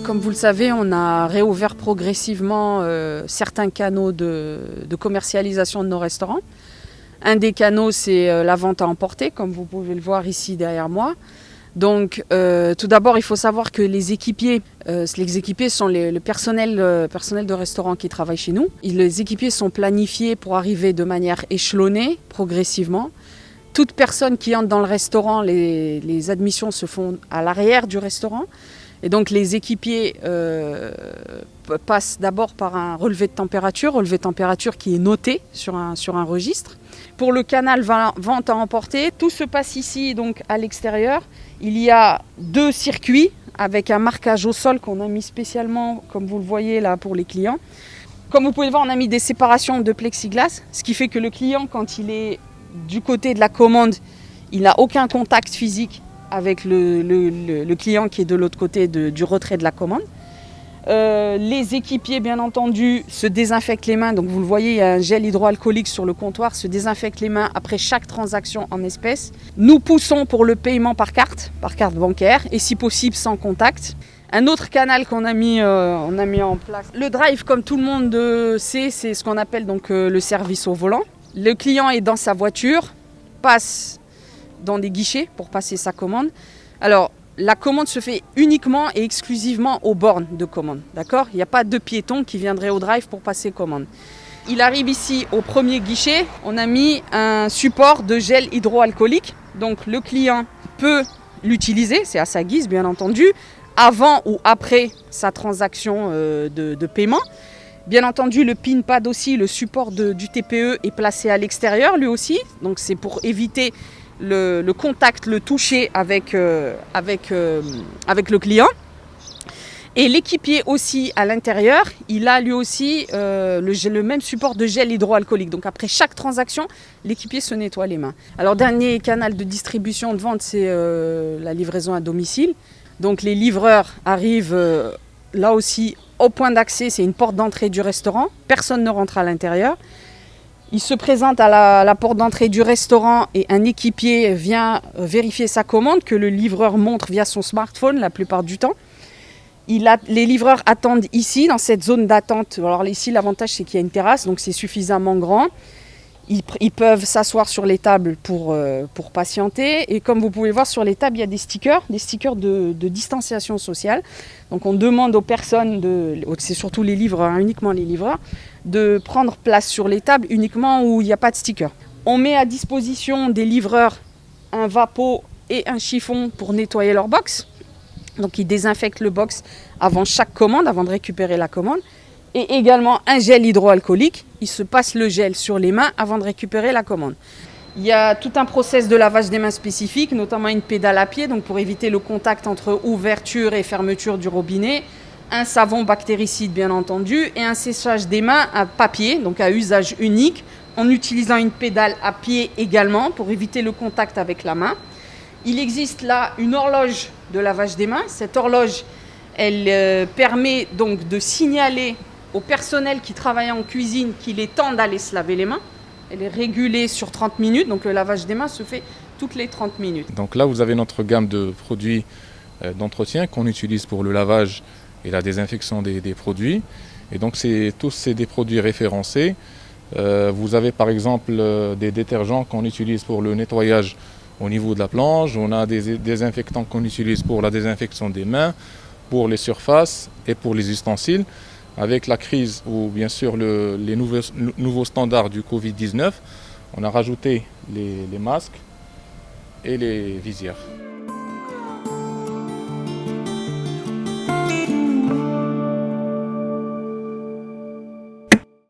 Comme vous le savez, on a réouvert progressivement certains canaux de commercialisation de nos restaurants. Un des canaux, c'est la vente à emporter, comme vous pouvez le voir ici derrière moi. Donc, tout d'abord, il faut savoir que les équipiers sont le personnel de restaurant qui travaille chez nous. Les équipiers sont planifiés pour arriver de manière échelonnée, progressivement. Toute personne qui entre dans le restaurant, les admissions se font à l'arrière du restaurant. Et donc les équipiers passent d'abord par un relevé de température qui est noté sur un registre. Pour le canal vente à emporter, tout se passe ici donc à l'extérieur. Il y a 2 circuits avec un marquage au sol qu'on a mis spécialement, comme vous le voyez là, pour les clients. Comme vous pouvez le voir, on a mis des séparations de plexiglas, ce qui fait que le client, quand il est du côté de la commande, il n'a aucun contact physique avec le client qui est de l'autre côté du retrait de la commande. Les équipiers, bien entendu, se désinfectent les mains. Donc vous le voyez, il y a un gel hydroalcoolique sur le comptoir, se désinfectent les mains après chaque transaction en espèces. Nous poussons pour le paiement par carte bancaire et si possible sans contact. Un autre canal qu'on a mis en place, le drive, comme tout le monde sait, c'est ce qu'on appelle donc le service au volant. Le client est dans sa voiture, passe dans des guichets pour passer sa commande. Alors, la commande se fait uniquement et exclusivement aux bornes de commande, d'accord ? Il n'y a pas de piéton qui viendrait au drive pour passer commande. Il arrive ici au premier guichet, on a mis un support de gel hydroalcoolique. Donc, le client peut l'utiliser, c'est à sa guise bien entendu, avant ou après sa transaction de paiement. Bien entendu, le pin pad aussi, le support du TPE est placé à l'extérieur lui aussi. Donc c'est pour éviter le contact, le toucher avec le client. Et l'équipier aussi à l'intérieur, il a lui aussi le même support de gel hydroalcoolique. Donc après chaque transaction, l'équipier se nettoie les mains. Alors dernier canal de distribution de vente, c'est la livraison à domicile. Donc les livreurs arrivent là aussi au point d'accès, c'est une porte d'entrée du restaurant. Personne ne rentre à l'intérieur. Il se présente à la porte d'entrée du restaurant et un équipier vient vérifier sa commande que le livreur montre via son smartphone la plupart du temps. Les livreurs attendent ici, dans cette zone d'attente. Alors ici, l'avantage, c'est qu'il y a une terrasse, donc c'est suffisamment grand. Ils peuvent s'asseoir sur les tables pour patienter. Et comme vous pouvez le voir, sur les tables, il y a des stickers de distanciation sociale. Donc on demande aux personnes, c'est surtout les livreurs, hein, uniquement les livreurs, de prendre place sur les tables uniquement où il n'y a pas de sticker. On met à disposition des livreurs un vapeau et un chiffon pour nettoyer leur box. Donc ils désinfectent le box avant chaque commande, avant de récupérer la commande. Et également un gel hydroalcoolique. Ils se passent le gel sur les mains avant de récupérer la commande. Il y a tout un process de lavage des mains spécifique, notamment une pédale à pied, donc pour éviter le contact entre ouverture et fermeture du robinet. Un savon bactéricide bien entendu et un séchage des mains à papier, donc à usage unique, en utilisant une pédale à pied également pour éviter le contact avec la main. Il existe là une horloge de lavage des mains. Cette horloge, elle permet donc de signaler au personnel qui travaille en cuisine qu'il est temps d'aller se laver les mains. Elle est régulée sur 30 minutes, donc le lavage des mains se fait toutes les 30 minutes. Donc là, vous avez notre gamme de produits d'entretien qu'on utilise pour le lavage et la désinfection des produits. Et donc tous c'est des produits référencés. Vous avez par exemple des détergents qu'on utilise pour le nettoyage au niveau de la planche. On a des désinfectants qu'on utilise pour la désinfection des mains, pour les surfaces et pour les ustensiles. Avec la crise ou bien sûr les nouveaux standards du Covid-19, on a rajouté les masques et les visières.